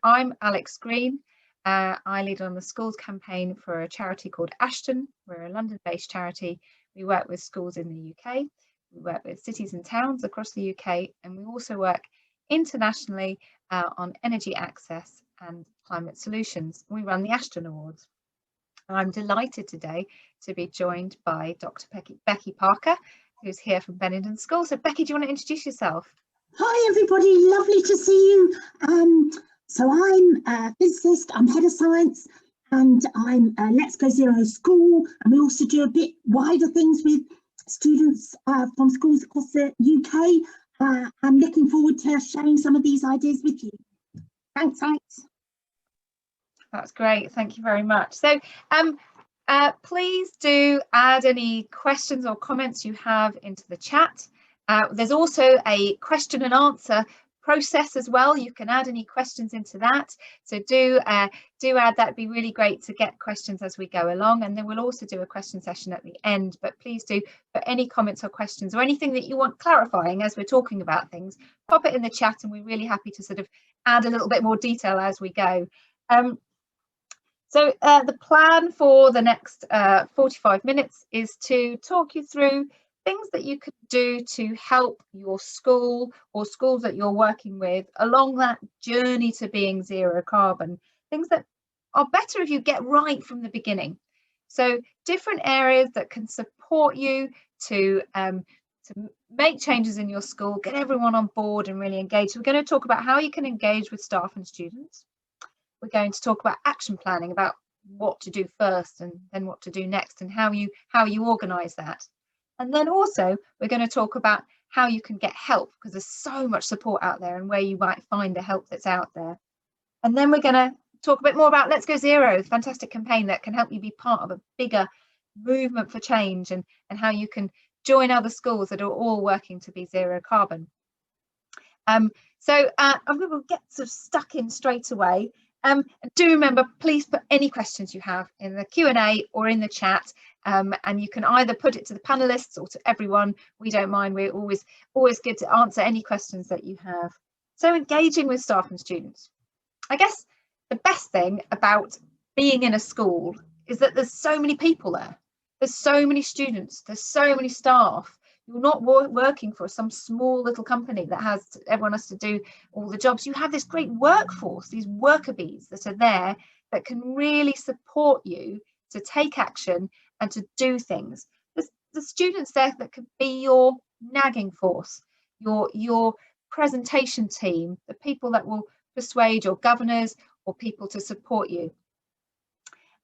I'm Alex Green. I lead on the schools campaign for a charity called Ashton. We're a London-based charity. We work with schools in the UK. We work with cities and towns across the UK, and we also work internationally on energy access and climate solutions. We run the Ashton Awards. I'm delighted today to be joined by Dr. Becky Parker, who's here from Benenden School. So Becky, do you want to introduce yourself? Hi everybody, lovely to see you. So I'm a physicist, I'm head of science, and I'm Let's Go Zero School, and we also do a bit wider things with students from schools across the UK. I'm looking forward to sharing some of these ideas with you. Thanks, Alex. That's great, thank you very much. So please do add any questions or comments you have into the chat. There's also a question and answer process as well. You can add any questions into that. So do add that. It'd be really great to get questions as we go along. And then we'll also do a question session at the end. But please do put any comments or questions or anything that you want clarifying as we're talking about things, pop it in the chat, and we're really happy to sort of add a little bit more detail as we go. So the plan for the next 45 minutes is to talk you through things that you could do to help your school or schools that you're working with along that journey to being zero carbon, things that are better if you get right from the beginning. So different areas that can support you to make changes in your school, get everyone on board and really engaged. We're going to talk about how you can engage with staff and students. We're going to talk about action planning, about what to do first and then what to do next, and how you organise that. And then also we're going to talk about how you can get help, because there's so much support out there and where you might find the help that's out there. And then we're going to talk a bit more about Let's Go Zero, a fantastic campaign that can help you be part of a bigger movement for change, and how you can join other schools that are all working to be zero carbon. So I'm going to get sort of stuck in straight away. Do remember, please put any questions you have in the Q&A or in the chat, and you can either put it to the panelists or to everyone. We don't mind. We're always good to answer any questions that you have. So engaging with staff and students. I guess the best thing about being in a school is that there's so many people there. There's so many students. There's so many staff. You're not working for some small little company that everyone has to do all the jobs. You have this great workforce, these worker bees that are there that can really support you to take action and to do things. There's the students there that can be your nagging force, your presentation team, the people that will persuade your governors or people to support you.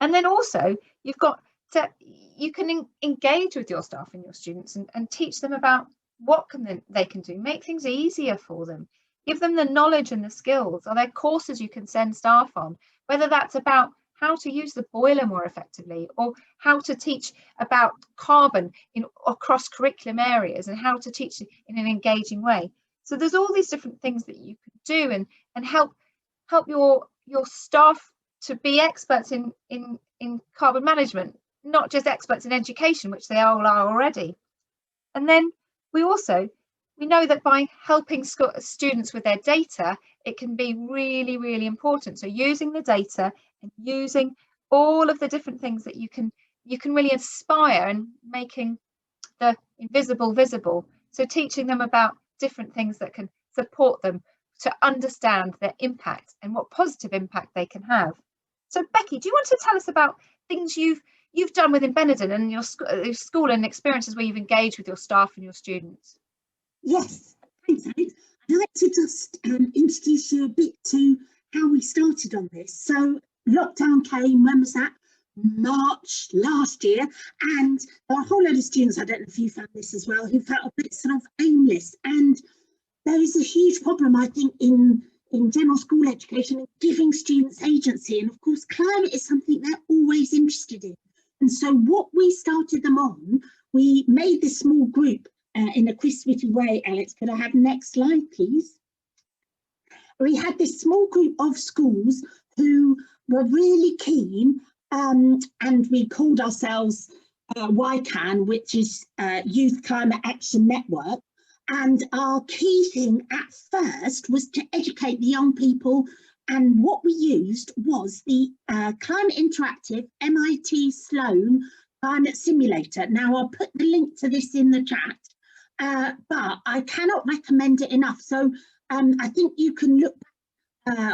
And then also you've got you can engage with your staff and your students and teach them about what they can do, make things easier for them, give them the knowledge and the skills. Are there courses you can send staff on, whether that's about how to use the boiler more effectively, or how to teach about carbon across curriculum areas, and how to teach in an engaging way. So there's all these different things that you can do and help your staff to be experts in carbon management, not just experts in education, which they all are already. And then we know that by helping students with their data, it can be really, really important. So using the data and using all of the different things that you can really inspire, and making the invisible visible. So teaching them about different things that can support them to understand their impact and what positive impact they can have. So Becky, do you want to tell us about things you've done within Benenden and your school and experiences where you've engaged with your staff and your students? Yes, thanks, Alex. I'd like to just introduce you a bit to how we started on this. So lockdown came, when was that? March last year, and there are a whole load of students, I don't know if you found this as well, who felt a bit sort of aimless. And there is a huge problem, I think, in general school education, and giving students agency. And of course, climate is something they're always interested in. And so what we started them on, we made this small group in a quiz-witty way. Alex, could I have the next slide, please? We had this small group of schools who were really keen, and we called ourselves YCAN, which is Youth Climate Action Network. And our key thing at first was to educate the young people And what we used was the Climate Interactive MIT Sloan Climate Simulator. Now, I'll put the link to this in the chat, but I cannot recommend it enough. So I think you can look,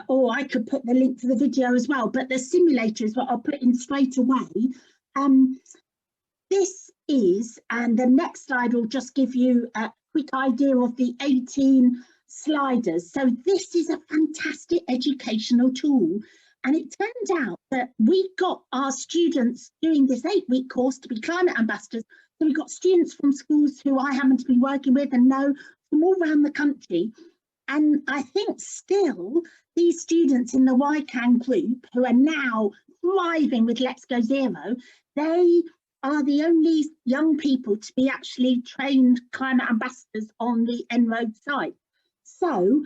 or I could put the link to the video as well, but the simulator is what I'll put in straight away. This is, and the next slide will just give you a quick idea of the 18 sliders. So this is a fantastic educational tool. And it turned out that we got our students doing this 8-week course to be climate ambassadors. So we got students from schools who I happen to be working with and know from all around the country. And I think still these students in the YCAN group who are now thriving with Let's Go Zero, they are the only young people to be actually trained climate ambassadors on the En-ROAD site. So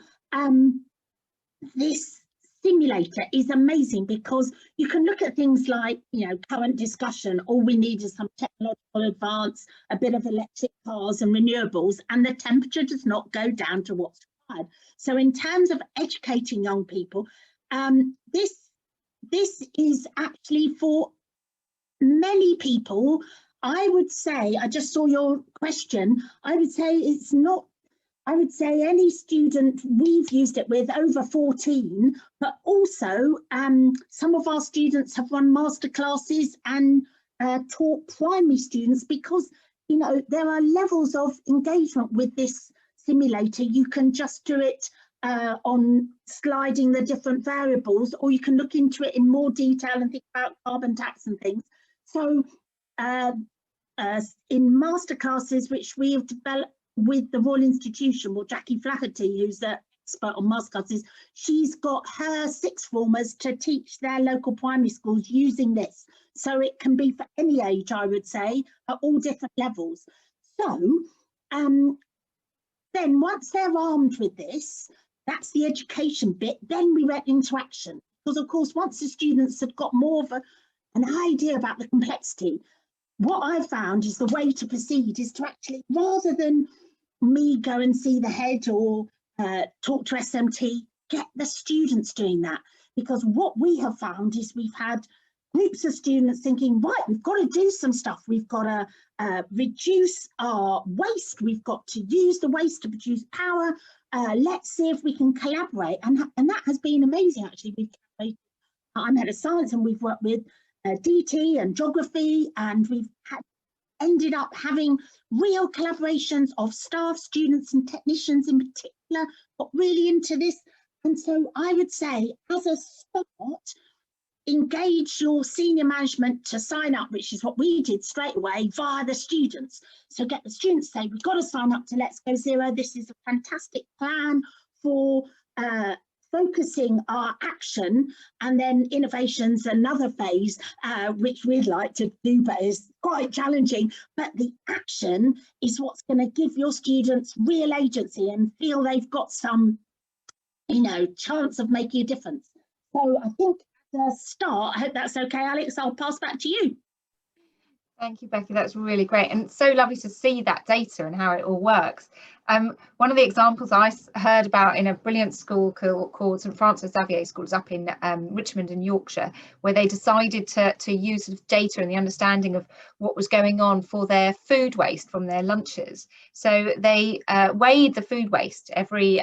this simulator is amazing because you can look at things like, you know, current discussion, all we need is some technological advance, a bit of electric cars and renewables, and the temperature does not go down to what's required. So in terms of educating young people, this is actually for many people. I would say, I just saw your question, I would say it's not, I would say any student we've used it with over 14, but also some of our students have run masterclasses and taught primary students because, you know, there are levels of engagement with this simulator. You can just do it on sliding the different variables, or you can look into it in more detail and think about carbon tax and things. So in masterclasses, which we have developed with the Royal Institution, well, Jackie Flaherty, who's an expert on masterclasses, she's got her sixth formers to teach their local primary schools using this. So it can be for any age, I would say, at all different levels. So then once they're armed with this, that's the education bit, then we went into action. Because of course, once the students had got more of an idea about the complexity, what I found is the way to proceed is to actually, rather than me go and see the head or talk to SMT, get the students doing that. Because what we have found is we've had groups of students thinking, right, we've got to do some stuff. We've got to reduce our waste. We've got to use the waste to produce power. Let's see if we can collaborate. And that has been amazing, actually. I'm head of science and we've worked with DT and geography, and we've ended up having real collaborations of staff, students and technicians in particular, got really into this. And so I would say, as a start, engage your senior management to sign up, which is what we did straight away via the students. So get the students to say, we've got to sign up to Let's Go Zero. This is a fantastic plan for focusing our action, and then innovation's another phase, which we'd like to do, but is quite challenging. But the action is what's going to give your students real agency and feel they've got some, you know, chance of making a difference. So I think as a start, I hope that's okay, Alex, I'll pass back to you. Thank you, Becky. That's really great, and so lovely to see that data and how it all works. One of the examples I heard about in a brilliant school called St Francis Xavier Schools up in Richmond in Yorkshire, where they decided to use sort of data and the understanding of what was going on for their food waste from their lunches. So they weighed the food waste every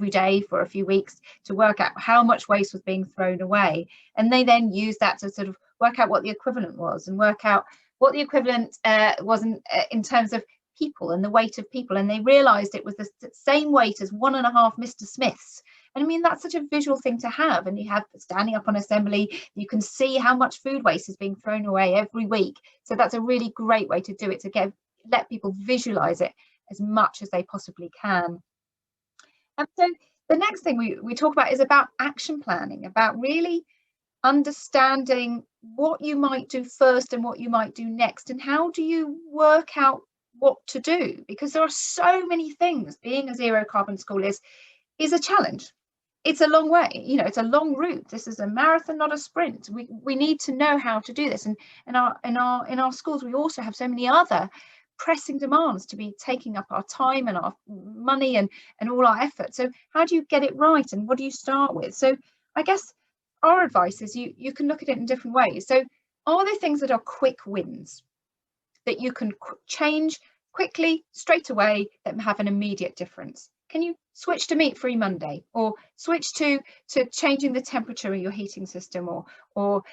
day for a few weeks to work out how much waste was being thrown away, and they then used that to sort of work out what the equivalent was and work out what the equivalent was in terms of people and the weight of people, and they realized it was the same weight as 1.5 Mr. Smiths. And I mean, that's such a visual thing to have, and you have standing up on assembly, you can see how much food waste is being thrown away every week. So that's a really great way to do it, to let people visualize it as much as they possibly can. And so the next thing we talk about is about action planning, about really understanding what you might do first and what you might do next, and how do you work out what to do, because there are so many things. Being a zero carbon school is a challenge. It's a long way, you know, it's a long route. This is a marathon, not a sprint. We need to know how to do this, and in our schools we also have so many other pressing demands to be taking up our time and our money and all our effort. So how do you get it right, and what do you start with? So I guess our advice is you can look at it in different ways. So are there things that are quick wins that you can change quickly, straight away, that have an immediate difference? Can you switch to meat-free Monday, or switch to changing the temperature of your heating system, or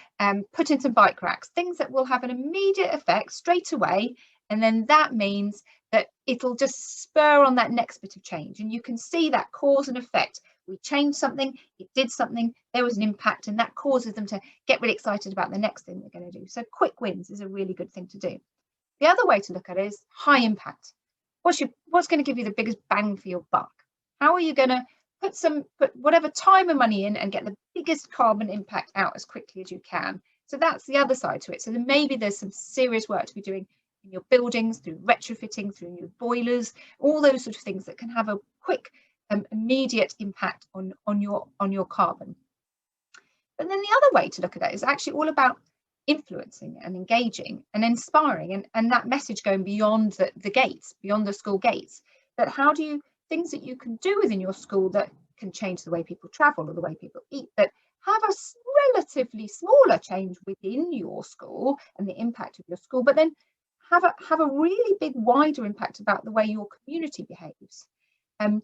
put in some bike racks, things that will have an immediate effect straight away, and then that means that it'll just spur on that next bit of change, and you can see that cause and effect. We changed something, it did something, there was an impact, and that causes them to get really excited about the next thing they're going to do. So quick wins is a really good thing to do. The other way to look at it is high impact. What's going to give you the biggest bang for your buck? How are you going to put whatever time and money in and get the biggest carbon impact out as quickly as you can? So that's the other side to it. So then maybe there's some serious work to be doing in your buildings, through retrofitting, through new boilers, all those sort of things that can have a quick immediate impact on your carbon. But then the other way to look at that is actually all about influencing and engaging and inspiring, and that message going beyond the gates, beyond the school gates. That how do you, things that you can do within your school that can change the way people travel or the way people eat, that have a relatively smaller change within your school and the impact of your school, but then have a really big wider impact about the way your community behaves. And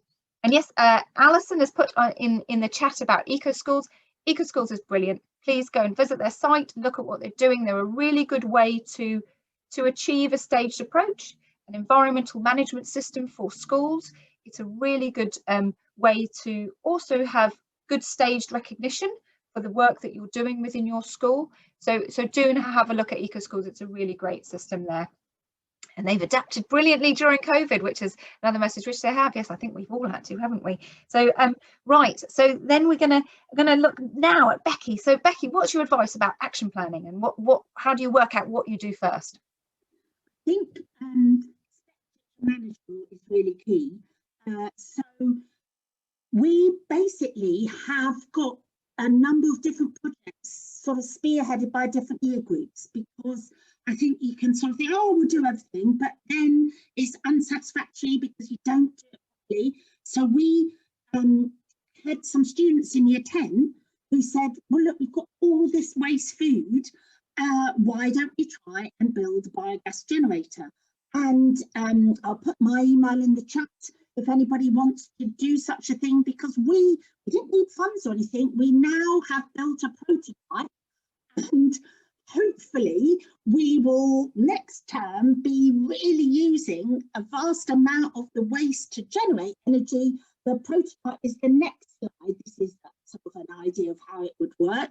yes, Alison has put in the chat about eco schools. Eco schools is brilliant. Please go and visit their site, look at what they're doing. They're a really good way to achieve a staged approach, an environmental management system for schools. It's a really good way to also have good staged recognition for the work that you're doing within your school. So do have a look at eco schools. It's a really great system there. And they've adapted brilliantly during COVID, which is another message which they have. Yes, I think we've all had to, haven't we? So right, so then we're gonna look now at Becky. So Becky, what's your advice about action planning, and how do you work out what you do first? I think management is really key. So we basically have got a number of different projects sort of spearheaded by different year groups, because I think you can sort of think, oh, we'll do everything, but then it's unsatisfactory because you don't do it properly. So we had some students in year 10 who said, well, look, we've got all this waste food. Why don't we try and build a biogas generator? And I'll put my email in the chat if anybody wants to do such a thing, because we didn't need funds or anything. We now have built a prototype, and hopefully we will next term be really using a vast amount of the waste to generate energy. The prototype is the next slide. This is sort of an idea of how it would work.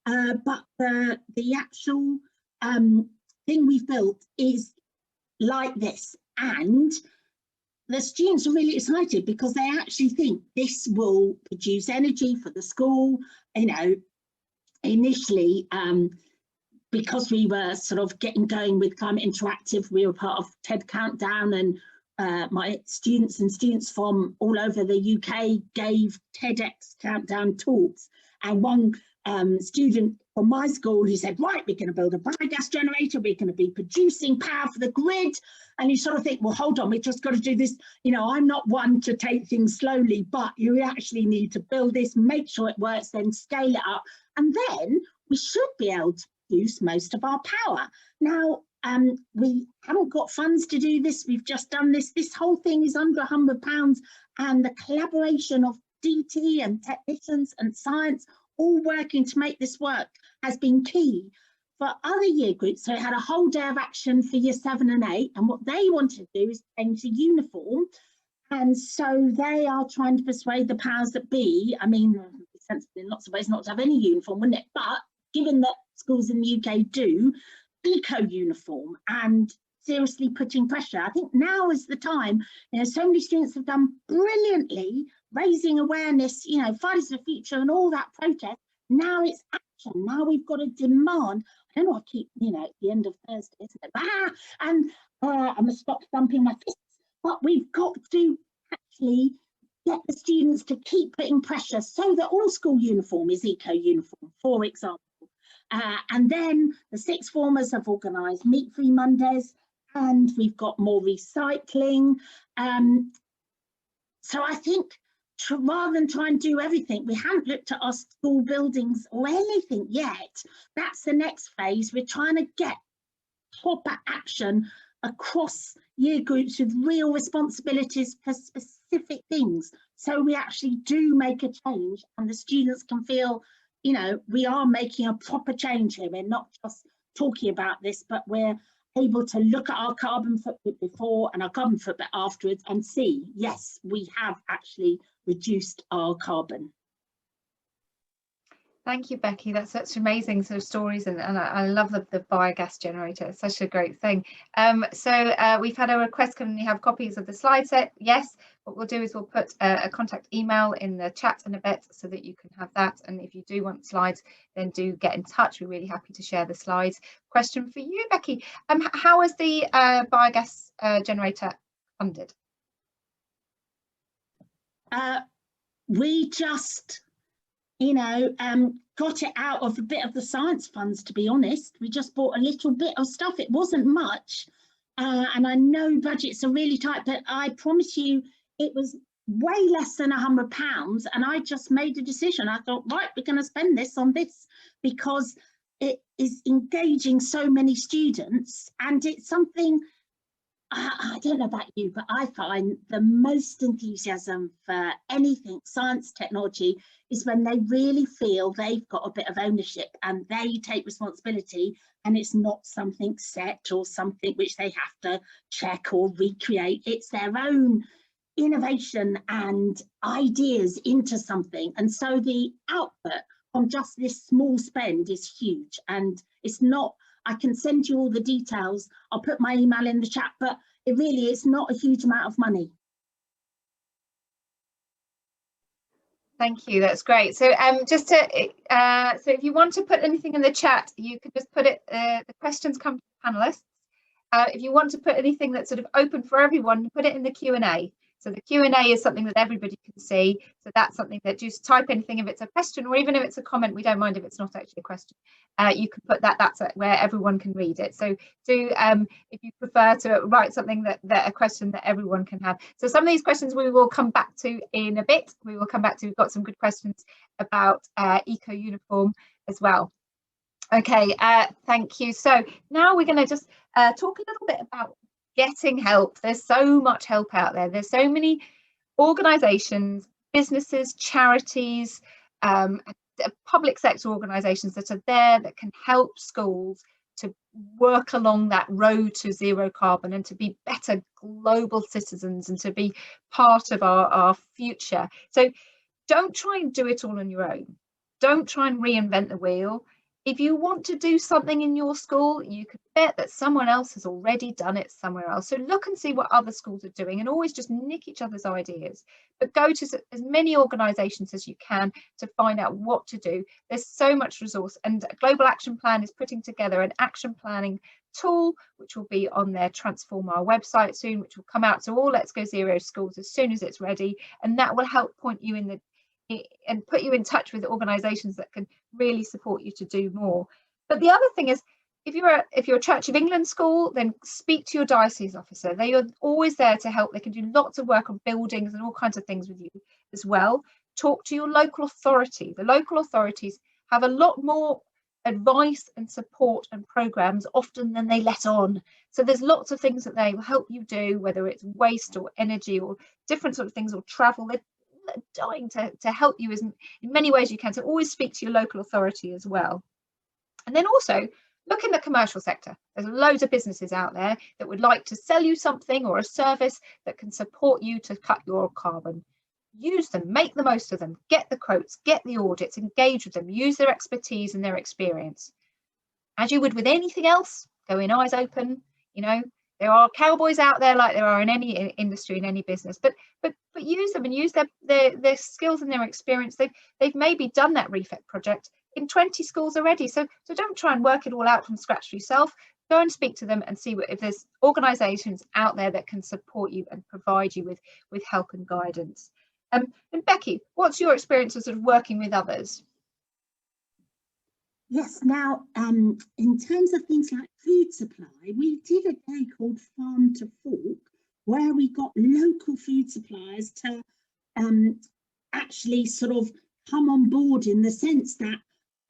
But the actual thing we've built is like this, and the students are really excited because they actually think this will produce energy for the school. You know, initially, because we were sort of getting going with Climate Interactive, we were part of TED Countdown, and my students from all over the UK gave TEDx Countdown talks, and one student from my school who said, right, we're going to build a biogas generator, we're going to be producing power for the grid. And you sort of think, well, hold on, we've just got to do this. You know, I'm not one to take things slowly, but you actually need to build this, make sure it works, then scale it up, and then we should be able to produce most of our power. Now, we haven't got funds to do this. We've just done this. This whole thing is under £100, and the collaboration of DT and technicians and science all working to make this work has been key for other year groups. So it had a whole day of action for year 7 and 8, and what they want to do is change the uniform. And so they are trying to persuade the powers that be. I mean, it's sensible in lots of ways not to have any uniform, wouldn't it? But given that schools in the UK do, eco-uniform and seriously putting pressure. I think now is the time. You know, so many students have done brilliantly raising awareness, you know, Fridays for the Future and all that protest. Now it's action. Now we've got a demand. I don't know, I keep, you know, at the end of Thursday, isn't it? And I'm going to stop thumping my fists. But we've got to actually get the students to keep putting pressure so that all school uniform is eco-uniform, for example. And then the sixth formers have organised meat-free Mondays, and we've got more recycling. So I think rather than try and do everything, we haven't looked at our school buildings or anything yet. That's the next phase. We're trying to get proper action across year groups with real responsibilities for specific things, so we actually do make a change and the students can feel, you know, we are making a proper change here. We're not just talking about this, but we're able to look at our carbon footprint before and our carbon footprint afterwards and see, yes, we have actually reduced our carbon. Thank you, Becky. That's such amazing sort of stories, and I love the biogas generator. It's such a great thing. So we've had a request, can you have copies of the slide set? Yes. What we'll do is we'll put a contact email in the chat in a bit so that you can have that. And if you do want slides, then do get in touch. We're really happy to share the slides. Question for you, Becky. How is the biogas generator funded? We just, you know, got it out of a bit of the science funds, to be honest. We just bought a little bit of stuff. It wasn't much. And I know budgets are really tight, but I promise you it was way less than £100. And I just made a decision. I thought, right, we're going to spend this on this because it is engaging so many students. And it's something, I don't know about you, but I find the most enthusiasm for anything science technology is when they really feel they've got a bit of ownership and they take responsibility, and it's not something set or something which they have to check or recreate. It's their own innovation and ideas into something. And so the output on just this small spend is huge. And it's not, I can send you all the details. I'll put my email in the chat, but it really is not a huge amount of money. Thank you, that's great. So just to so if you want to put anything in the chat, you can just put it, the questions come to the panelists. If you want to put anything that's sort of open for everyone, put it in the Q&A. So the Q&A is something that everybody can see. So that's something that just type anything if it's a question, or even if it's a comment. We don't mind if it's not actually a question. You can put that, that's where everyone can read it. So do, if you prefer to write something that a question that everyone can have. So some of these questions we will come back to in a bit. We will come back to, we've got some good questions about eco uniform as well. Okay, thank you. So now we're going to just talk a little bit about getting help. There's so much help out there. There's so many organisations, businesses, charities, public sector organisations that are there that can help schools to work along that road to zero carbon and to be better global citizens and to be part of our future. So don't try and do it all on your own. Don't try and reinvent the wheel. If you want to do something in your school, you can bet that someone else has already done it somewhere else. So look and see what other schools are doing, and always just nick each other's ideas. But go to as many organisations as you can to find out what to do. There's so much resource, and Global Action Plan is putting together an action planning tool, which will be on their Transform Our website soon, which will come out to all Let's Go Zero schools as soon as it's ready, and that will help point you in the and put you in touch with organisations that can really support you to do more. But the other thing is, if you're a Church of England school, then speak to your diocese officer. They are always there to help. They can do lots of work on buildings and all kinds of things with you as well. Talk to your local authority. The local authorities have a lot more advice and support and programs often than they let on. So there's lots of things that they will help you do, whether it's waste or energy or different sort of things, or travel. They're dying to help you in many ways you can. So always speak to your local authority as well. And then also look in the commercial sector. There's loads of businesses out there that would like to sell you something or a service that can support you to cut your carbon. Use them, make the most of them, get the quotes, get the audits, engage with them, use their expertise and their experience. As you would with anything else, go in eyes open. You know, there are cowboys out there like there are in any industry, in any business, but use them and use their skills and their experience. They've maybe done that refit project in 20 schools already. So don't try and work it all out from scratch for yourself. Go and speak to them and see if there's organisations out there that can support you and provide you with help and guidance. And Becky, what's your experience of sort of working with others? Yes, now, in terms of things like food supply, we did a day called Farm to Fork, where we got local food suppliers to actually sort of come on board, in the sense that,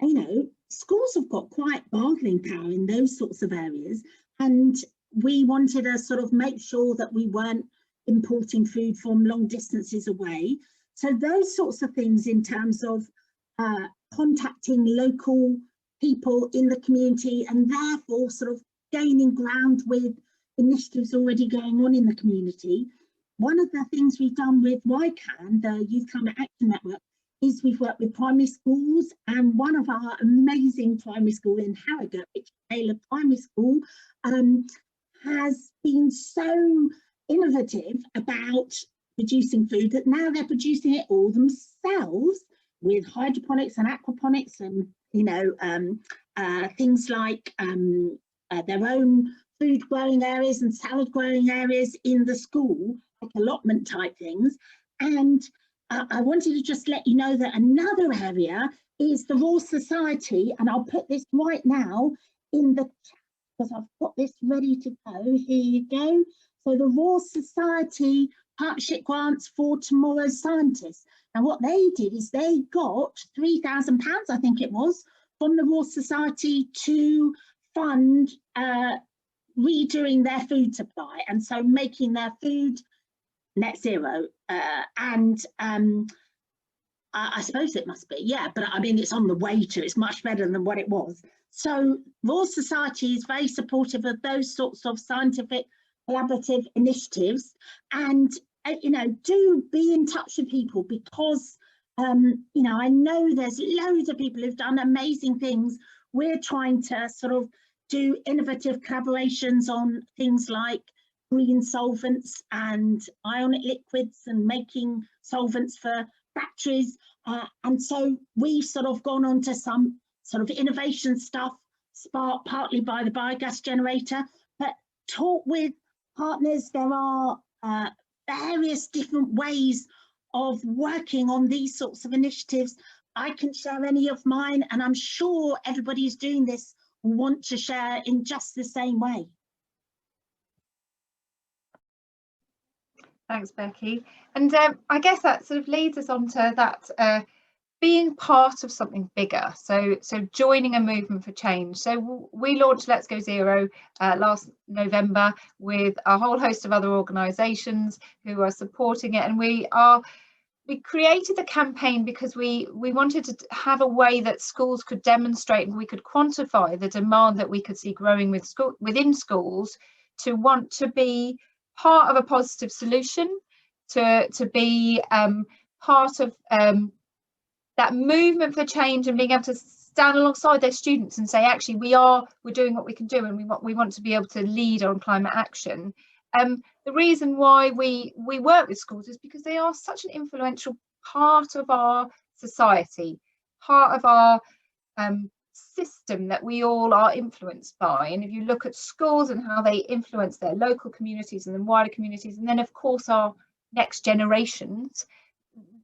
you know, schools have got quite bargaining power in those sorts of areas, and we wanted to sort of make sure that we weren't importing food from long distances away. So those sorts of things, in terms of contacting local people in the community, and therefore sort of gaining ground with initiatives already going on in the community. One of the things we've done with YCAN, the Youth Climate Action Network, is we've worked with primary schools, and one of our amazing primary school in Harrogate, which is Taylor Primary School, has been so innovative about producing food that now they're producing it all themselves with hydroponics and aquaponics, and, you know, things like their own food growing areas and salad growing areas in the school, like allotment type things. And I wanted to just let you know that another area is the Royal Society, and I'll put this right now in the chat because I've got this ready to go. Here you go. So the Royal Society Partnership Grants for Tomorrow's Scientists. And what they did is they got £3,000, I think it was, from the Royal Society to fund redoing their food supply, and so making their food net zero. I suppose it must be, yeah, but I mean, it's on the way to, it's much better than what it was. So Royal Society is very supportive of those sorts of scientific collaborative initiatives, and you know, do be in touch with people, because you know, I know there's loads of people who've done amazing things. We're trying to sort of do innovative collaborations on things like green solvents and ionic liquids, and making solvents for factories, and so we've sort of gone on to some sort of innovation stuff, sparked partly by the biogas generator, but talk with partners. There are various different ways of working on these sorts of initiatives. I can share any of mine, and I'm sure everybody who's doing this will want to share in just the same way. Thanks, Becky. And I guess that sort of leads us on to that being part of something bigger. So joining a movement for change. So we launched Let's Go Zero last November with a whole host of other organisations who are supporting it, and we created the campaign because we wanted to have a way that schools could demonstrate and we could quantify the demand that we could see growing within schools to want to be part of a positive solution, to be part of that movement for change, and being able to stand alongside their students and say, actually, we're doing what we can do, and we want to be able to lead on climate action. The reason why we work with schools is because they are such an influential part of our society, part of our system that we all are influenced by. And if you look at schools and how they influence their local communities and then wider communities, and then of course our next generations,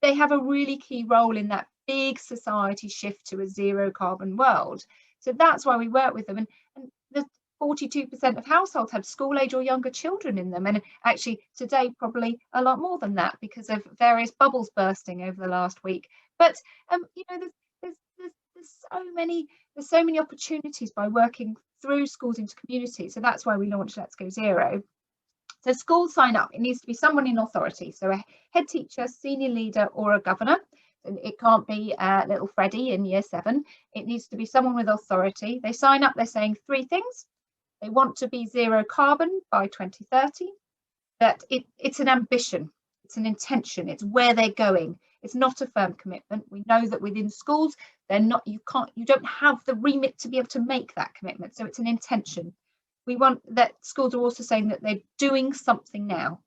they have a really key role in that big society shift to a zero carbon world. So that's why we work with them. And the 42% of households have school age or younger children in them, and actually today probably a lot more than that because of various bubbles bursting over the last week. But you know, there's so many opportunities by working through schools into communities. So that's why we launched Let's Go Zero. So schools sign up. It needs to be someone in authority, so a head teacher, senior leader, or a governor. And it can't be little Freddie in year 7. It needs to be someone with authority. They sign up, they're saying 3 things. They want to be zero carbon by 2030, that it's an ambition, it's an intention, it's where they're going. It's not a firm commitment. We know that within schools, you don't have the remit to be able to make that commitment. So it's an intention. We want that schools are also saying that they're doing something now.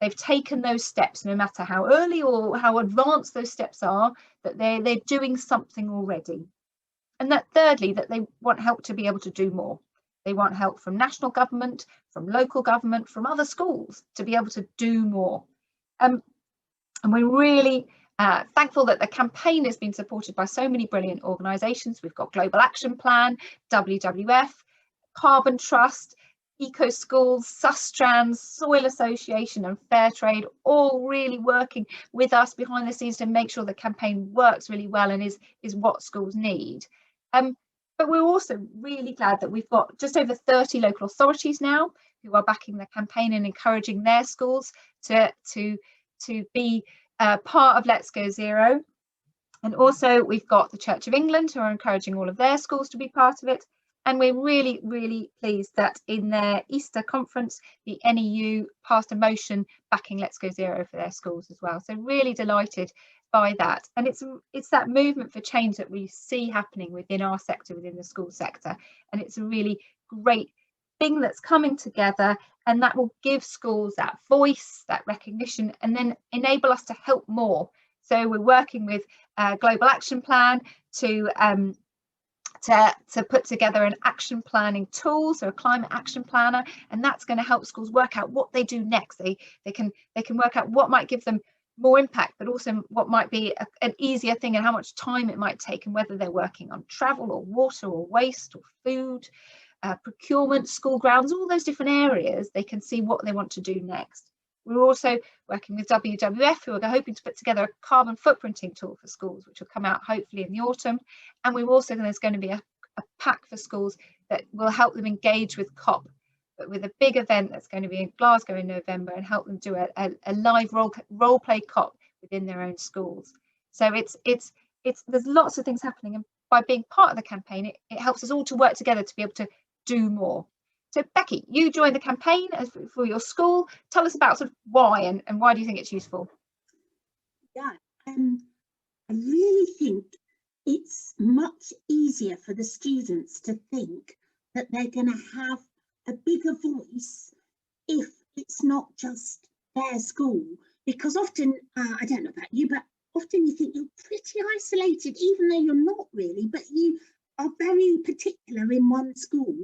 They've taken those steps, no matter how early or how advanced those steps are, that they're doing something already. And that thirdly, that they want help to be able to do more. They want help from national government, from local government, from other schools to be able to do more. And we're really thankful that the campaign has been supported by so many brilliant organisations. We've got Global Action Plan, WWF, Carbon Trust, Eco Schools, Sustrans, Soil Association and Fairtrade, all really working with us behind the scenes to make sure the campaign works really well and is what schools need. But we're also really glad that we've got just over 30 local authorities now who are backing the campaign and encouraging their schools to be part of Let's Go Zero. And also we've got the Church of England who are encouraging all of their schools to be part of it. And we're really, really pleased that in their Easter conference, the NEU passed a motion backing Let's Go Zero for their schools as well. So really delighted by that. And it's that movement for change that we see happening within our sector, within the school sector. And it's a really great thing that's coming together, and that will give schools that voice, that recognition, and then enable us to help more. So we're working with Global Action Plan to put together an action planning tool, so a climate action planner, and that's going to help schools work out what they do next. They can work out what might give them more impact, but also what might be an easier thing and how much time it might take, and whether they're working on travel or water or waste or food, procurement, school grounds, all those different areas. They can see what they want to do next. We're also working with WWF, who are hoping to put together a carbon footprinting tool for schools, which will come out hopefully in the autumn. And we're also, there's going to be a pack for schools that will help them engage with COP, but with a big event that's going to be in Glasgow in November, and help them do a live role play COP within their own schools. So there's lots of things happening, and by being part of the campaign, it helps us all to work together to be able to do more. So Becky, you joined the campaign for your school. Tell us about sort of why and why do you think it's useful? Yeah, I really think it's much easier for the students to think that they're going to have a bigger voice if it's not just their school. Because often, I don't know about you, but often you think you're pretty isolated, even though you're not really, but you are very particular in one school.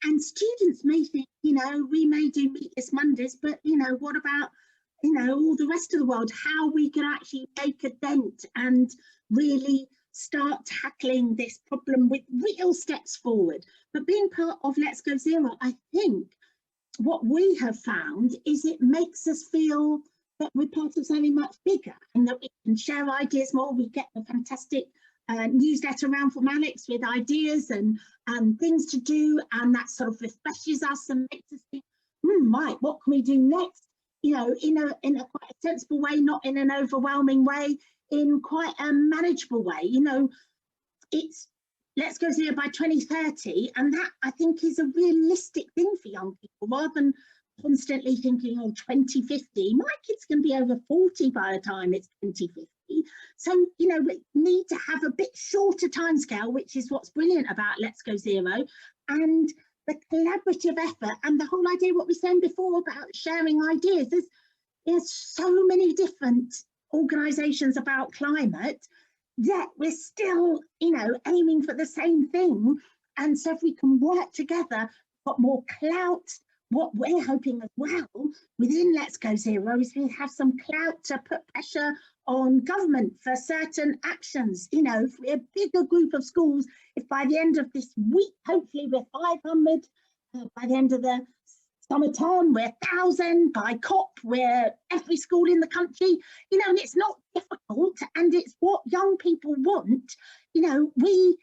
And students may think, you know, we may do Meatless Mondays, but, you know, what about, you know, all the rest of the world, how we can actually make a dent and really start tackling this problem with real steps forward. But being part of Let's Go Zero, I think what we have found is it makes us feel that we're part of something much bigger, and that we can share ideas more. We get a fantastic newsletter around from Alex with ideas and things to do, and that sort of refreshes us and makes us think, right, what can we do next? You know, in a quite a sensible way, not in an overwhelming way, in quite a manageable way. You know, it's Let's Go Zero by 2030, and that I think is a realistic thing for young people, rather than constantly thinking, oh, 2050, my kid's going to be over 40 by the time it's 2050. So, you know, we need to have a bit shorter timescale, which is what's brilliant about Let's Go Zero, and the collaborative effort, and the whole idea, what we said before about sharing ideas. There's so many different organisations about climate, yet we're still, you know, aiming for the same thing. And so if we can work together, got more clout. What we're hoping as well within Let's Go Zero is we have some clout to put pressure on government for certain actions. You know, if we're a bigger group of schools, if by the end of this week, hopefully we're 500, by the end of the summer term, we're 1,000, by COP, we're every school in the country, you know, and it's not difficult, and it's what young people want. You know, we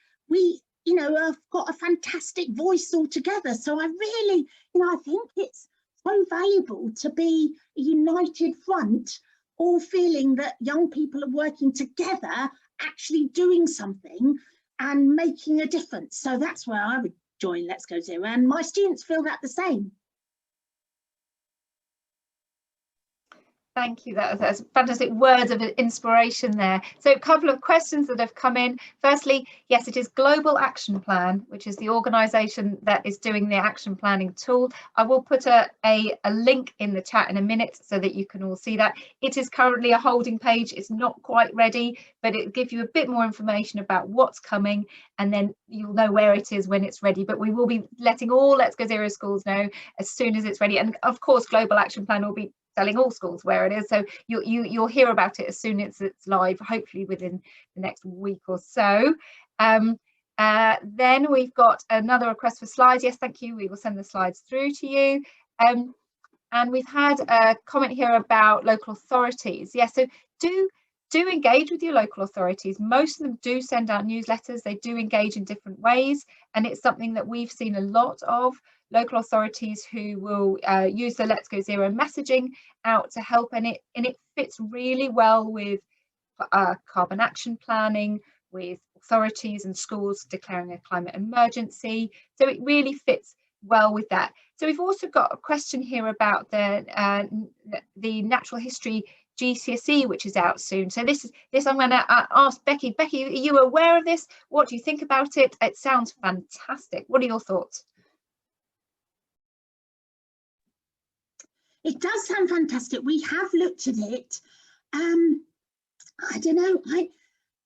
you know, have got a fantastic voice altogether. So I really, you know, I think it's so valuable to be a united front, all feeling that young people are working together, actually doing something and making a difference. So that's where I would join Let's Go Zero, and my students feel that the same. Thank you. That's fantastic words of inspiration there. So a couple of questions that have come in. Firstly, yes, it is Global Action Plan, which is the organisation that is doing the action planning tool. I will put a link in the chat in a minute so that you can all see that. It is currently a holding page. It's not quite ready, but it'll give you a bit more information about what's coming, and then you'll know where it is when it's ready. But we will be letting all Let's Go Zero schools know as soon as it's ready. And of course, Global Action Plan will be telling all schools where it is, so you'll hear about it as soon as it's live, hopefully within the next week or so. Then we've got another request for slides. Yes, thank you. We will send the slides through to you. And we've had a comment here about local authorities. Yes, so do engage with your local authorities. Most of them do send out newsletters. They do engage in different ways, and it's something that we've seen a lot of. Local authorities who will use the Let's Go Zero messaging out to help, and it fits really well with carbon action planning, with authorities and schools declaring a climate emergency. So it really fits well with that. So we've also got a question here about the natural history GCSE, which is out soon. So this I'm going to ask Becky. Becky, are you aware of this? What do you think about it? It sounds fantastic. What are your thoughts? It does sound fantastic. We have looked at it. I don't know.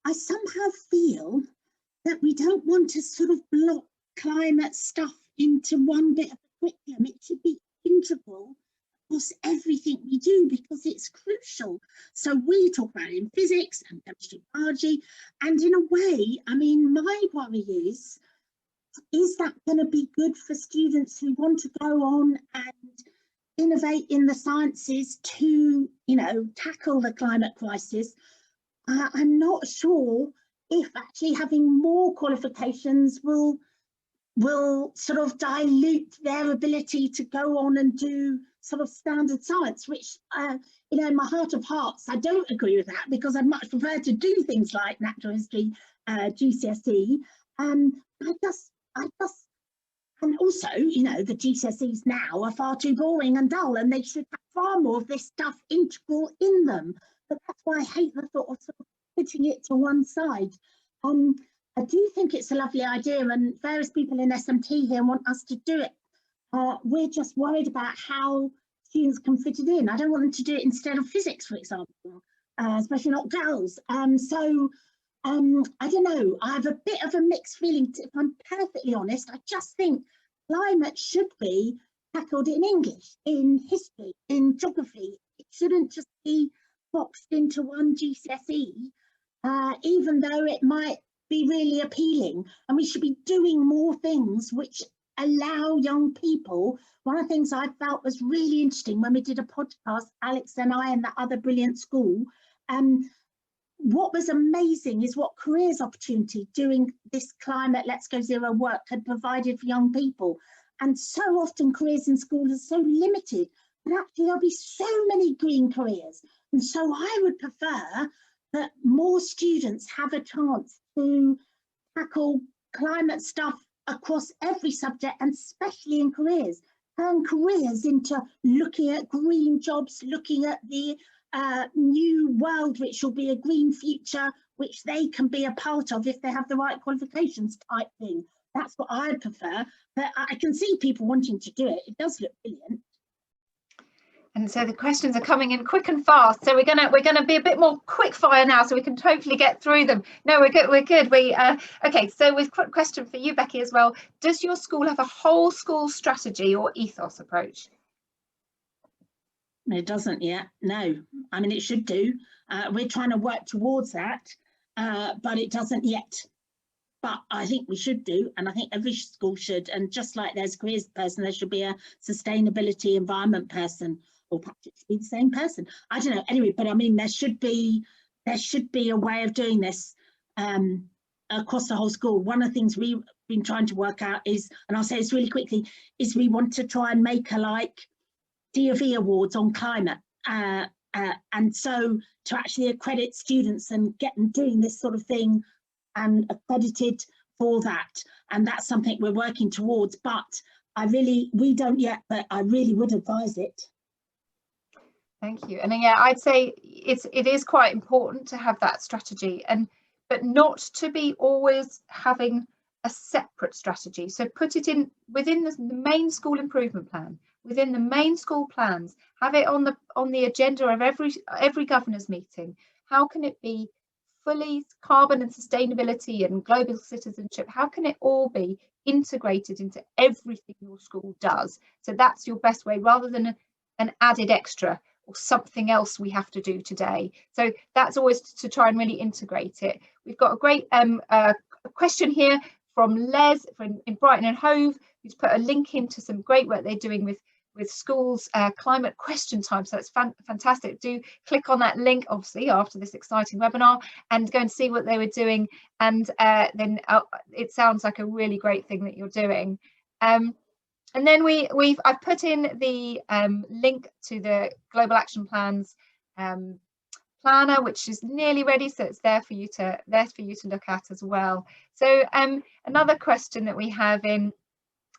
I somehow feel that we don't want to sort of block climate stuff into one bit of the curriculum. It should be integral across everything we do because it's crucial. So we talk about it in physics and chemistry, biology, and in a way, I mean, my worry is that going to be good for students who want to go on and innovate in the sciences to, you know, tackle the climate crisis? I'm not sure if actually having more qualifications will sort of dilute their ability to go on and do sort of standard science, which, you know, in my heart of hearts, I don't agree with that because I'd much prefer to do things like natural history, GCSE. And also, you know, the GCSEs now are far too boring and dull, and they should have far more of this stuff integral in them. But that's why I hate the thought of sort of putting it to one side. I do think it's a lovely idea, and various people in SMT here want us to do it. We're just worried about how students can fit it in. I don't want them to do it instead of physics, for example, especially not girls. I don't know, I have a bit of a mixed feeling. If I'm perfectly honest, I just think climate should be tackled in English, in history, in geography. It shouldn't just be boxed into one GCSE, even though it might be really appealing. And we should be doing more things which allow young people. One of the things I felt was really interesting when we did a podcast, Alex and I and that other brilliant school, what was amazing is what careers opportunity doing this climate Let's Go Zero work had provided for young people. And so often careers in schools are so limited, but actually there'll be so many green careers. And so I would prefer that more students have a chance to tackle climate stuff across every subject, and especially in careers. Turn careers into looking at green jobs, looking at the new world, which will be a green future, which they can be a part of if they have the right qualifications type thing. That's what I prefer, but I can see people wanting to do it. It does look brilliant. And so the questions are coming in quick and fast. So we're gonna be a bit more quick fire now, so we can totally get through them. No, we're good. We're good. Okay. So with quick question for you, Becky, as well. Does your school have a whole school strategy or ethos approach? It doesn't yet. No, I mean it should do. We're trying to work towards that, but it doesn't yet. But I think we should do, and I think every school should. And just like there's a careers person, there should be a sustainability environment person, or perhaps it should be the same person. I don't know. Anyway, but I mean there should be a way of doing this across the whole school. One of the things we've been trying to work out is, and I'll say this really quickly, is we want to try and make a like DofE awards on climate, and so to actually accredit students and get them doing this sort of thing and accredited for that, and that's something we're working towards. But we don't yet, but I really would advise it. Thank you. And yeah, I'd say it is quite important to have that strategy, but not to be always having a separate strategy. So put it in within the main school improvement plan, within the main school plans, have it on the agenda of every governor's meeting. How can it be fully carbon and sustainability and global citizenship? How can it all be integrated into everything your school does? So that's your best way, rather than an added extra or something else we have to do today. So that's always to try and really integrate it. We've got a great question here from Les in Brighton and Hove, who's put a link into some great work they're doing with schools climate question time. So it's fantastic. Do click on that link, obviously, after this exciting webinar, and go and see what they were doing. And then it sounds like a really great thing that you're doing. And then I've put in the link to the Global Action Plans planner, which is nearly ready, so it's there for you to look at as well. So another question that we have in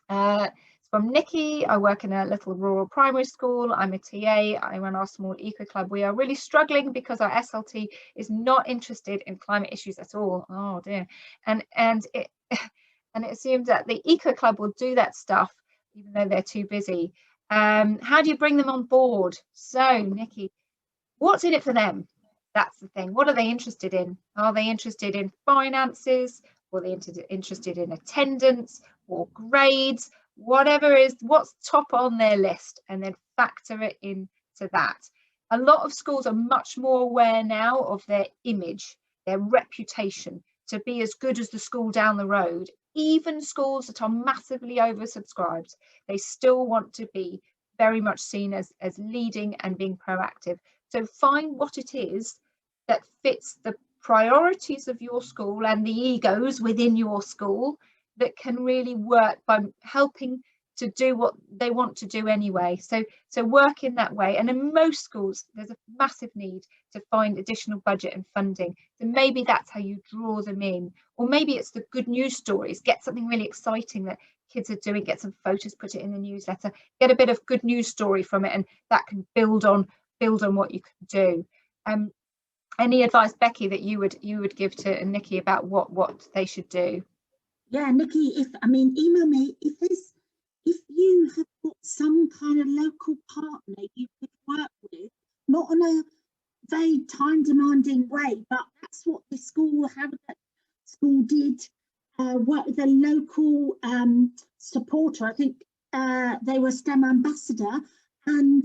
from Nikki. I work in a little rural primary school. I'm a TA. I run our small eco club. We are really struggling because our SLT is not interested in climate issues at all. Oh dear. And it assumes that the eco club will do that stuff even though they're too busy. How do you bring them on board? So Nikki, what's in it for them? That's the thing. What are they interested in? Are they interested in finances? Or are they interested in attendance or grades? Whatever is what's top on their list, and then factor it into that. A lot of schools are much more aware now of their image, their reputation, to be as good as the school down the road. Even schools that are massively oversubscribed, they still want to be very much seen as leading and being proactive. So find what it is that fits the priorities of your school and the egos within your school that can really work by helping to do what they want to do anyway. So work in that way. And in most schools, there's a massive need to find additional budget and funding. So maybe that's how you draw them in. Or maybe it's the good news stories. Get something really exciting that kids are doing, get some photos, put it in the newsletter, get a bit of good news story from it, and that can build on what you can do. Any advice, Becky, that you would give to Nikki about what they should do? Yeah, Nikki, email me if you have got some kind of local partner you could work with, not on a very time demanding way, but that's what the school did, work with a local supporter. I think they were STEM ambassador, and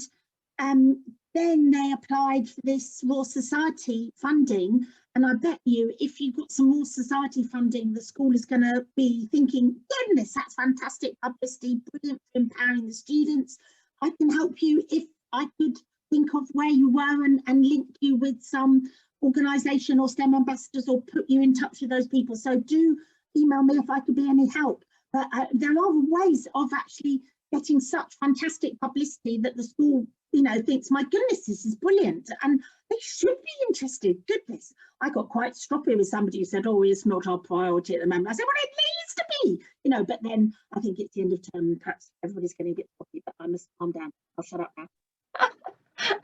then they applied for this Royal Society funding. And I bet you, if you've got some Royal Society funding, the school is going to be thinking, goodness, that's fantastic publicity, brilliant for empowering the students. I can help you if I could think of where you were and link you with some organisation or STEM ambassadors, or put you in touch with those people. So do email me if I could be any help. But there are ways of actually getting such fantastic publicity that the school, thinks, my goodness, this is brilliant, and they should be interested. Goodness, I got quite stroppy with somebody who said, oh, it's not our priority at the moment. I said, well, it needs to be, but then I think it's the end of term, perhaps everybody's getting a bit stroppy, but I must calm down. I'll shut up now.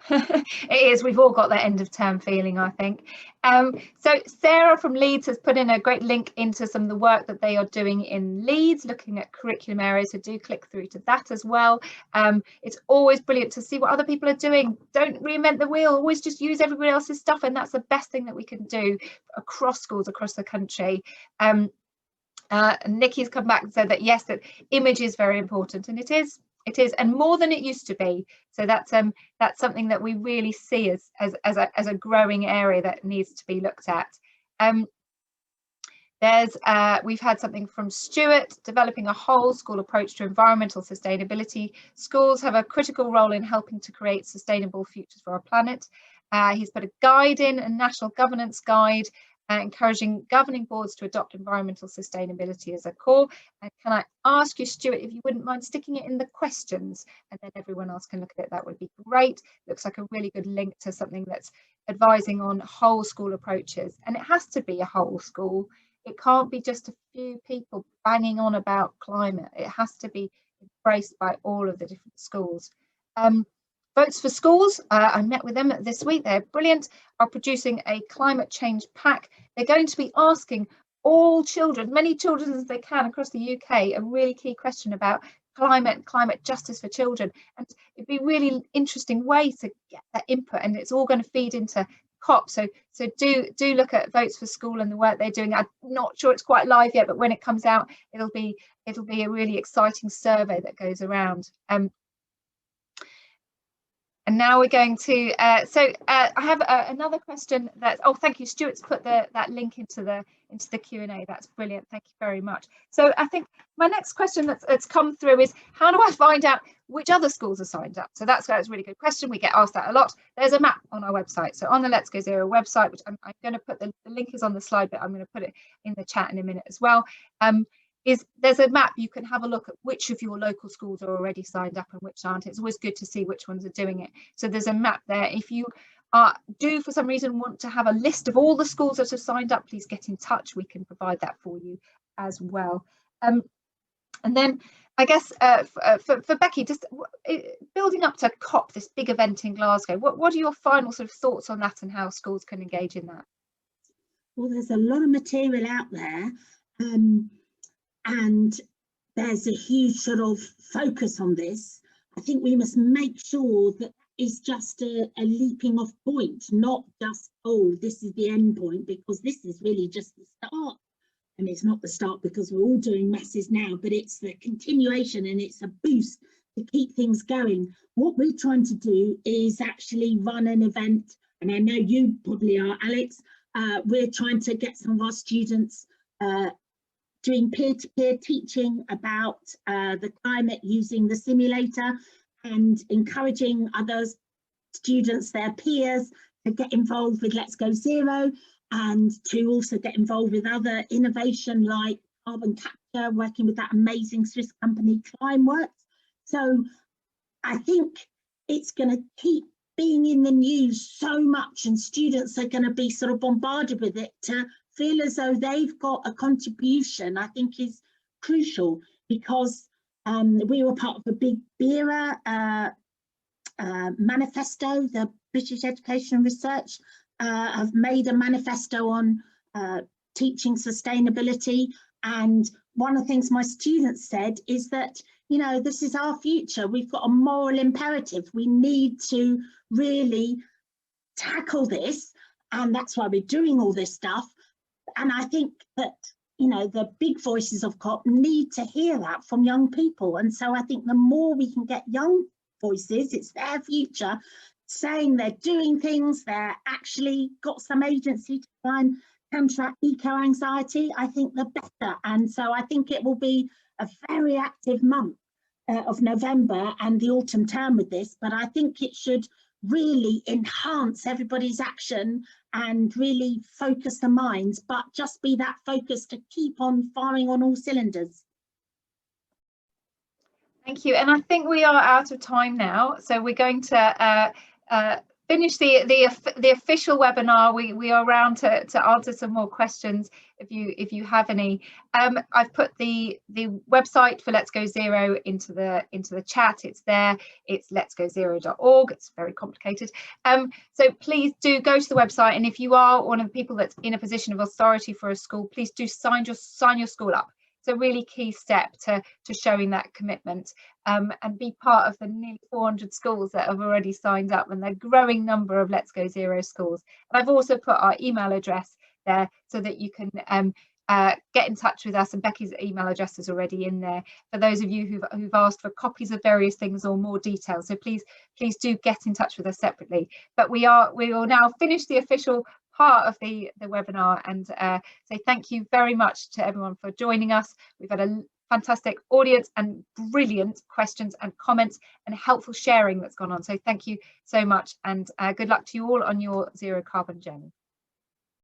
It is, we've all got that end of term feeling, I think. So Sarah from Leeds has put in a great link into some of the work that they are doing in Leeds, looking at curriculum areas, so do click through to that as well. It's always brilliant to see what other people are doing. Don't reinvent the wheel, always just use everybody else's stuff, and that's the best thing that we can do across schools across the country. Nikki's come back and said that yes, that image is very important, and it is, and more than it used to be. So that's something that we really see as a growing area that needs to be looked at. We've had something from Stuart, developing a whole school approach to environmental sustainability. Schools have a critical role in helping to create sustainable futures for our planet. He's put a guide in, a national governance guide, encouraging governing boards to adopt environmental sustainability as a core. And can I ask you, Stuart, if you wouldn't mind sticking it in the questions, and then everyone else can look at it? That would be great. Looks like a really good link to something that's advising on whole school approaches, and it has to be a whole school. It can't be just a few people banging on about climate. It has to be embraced by all of the different schools. Votes for Schools, I met with them this week. They're brilliant, are producing a climate change pack. They're going to be asking all children, many children as they can across the UK, a really key question about climate justice for children. And it'd be a really interesting way to get that input, and it's all going to feed into COP. So do look at Votes for School and the work they're doing. I'm not sure it's quite live yet, but when it comes out, it'll be a really exciting survey that goes around. And now we're going to, I have another question that's, oh, thank you, Stuart's put that link into the the Q&A. That's brilliant. Thank you very much. So I think my next question that's come through is, how do I find out which other schools are signed up? So that's a really good question. We get asked that a lot. There's a map on our website. So on the Let's Go Zero website, which I'm going to put, the link is on the slide, but I'm going to put it in the chat in a minute as well. There's a map. You can have a look at which of your local schools are already signed up and which aren't. It's always good to see which ones are doing it. So there's a map there. If you do for some reason want to have a list of all the schools that have signed up, please get in touch. We can provide that for you as well. And then I guess for Becky, just building up to COP, this big event in Glasgow, what are your final sort of thoughts on that and how schools can engage in that? Well, there's a lot of material out there, and there's a huge sort of focus on this. I think we must make sure that it's just a leaping off point, not just, oh, this is the end point, because this is really just the start. And it's not the start because we're all doing messes now, but it's the continuation and it's a boost to keep things going. What we're trying to do is actually run an event, and I know you probably are, Alex. We're trying to get some of our students doing peer-to-peer teaching about the climate using the simulator, and encouraging other students, their peers, to get involved with Let's Go Zero, and to also get involved with other innovation like carbon capture, working with that amazing Swiss company Climeworks. So I think it's going to keep being in the news so much, and students are going to be sort of bombarded with it. To feel as though they've got a contribution, I think, is crucial, because we were part of a big BERA manifesto. The British Education and Research have made a manifesto on teaching sustainability. And one of the things my students said is that, you know, this is our future. We've got a moral imperative. We need to really tackle this. And that's why we're doing all this stuff. And I think that, you know, the big voices of COP need to hear that from young people. And so I think the more we can get young voices, it's their future, saying they're doing things, they're actually got some agency to try and counteract eco-anxiety, I think the better. And so I think it will be a very active month of November and the autumn term with this, but I think it should really enhance everybody's action and really focus the minds, but just be that focus to keep on firing on all cylinders. Thank you. And I think we are out of time now, so we're going to finish the official webinar. We are around to answer some more questions if you have any. I've put the website for Let's Go Zero into the chat. It's there. It's letsgozero.org. It's very complicated. So please do go to the website, and if you are one of the people that's in a position of authority for a school, please do sign your school up. It's a really key step to showing that commitment, and be part of the nearly 400 schools that have already signed up, and the growing number of Let's Go Zero schools. And I've also put our email address there so that you can get in touch with us, and Becky's email address is already in there for those of you who've asked for copies of various things or more details. So please do get in touch with us separately. But we will now finish the official part of the webinar and say thank you very much to everyone for joining us. We've had a fantastic audience and brilliant questions and comments and helpful sharing that's gone on. So thank you so much, and good luck to you all on your zero carbon journey.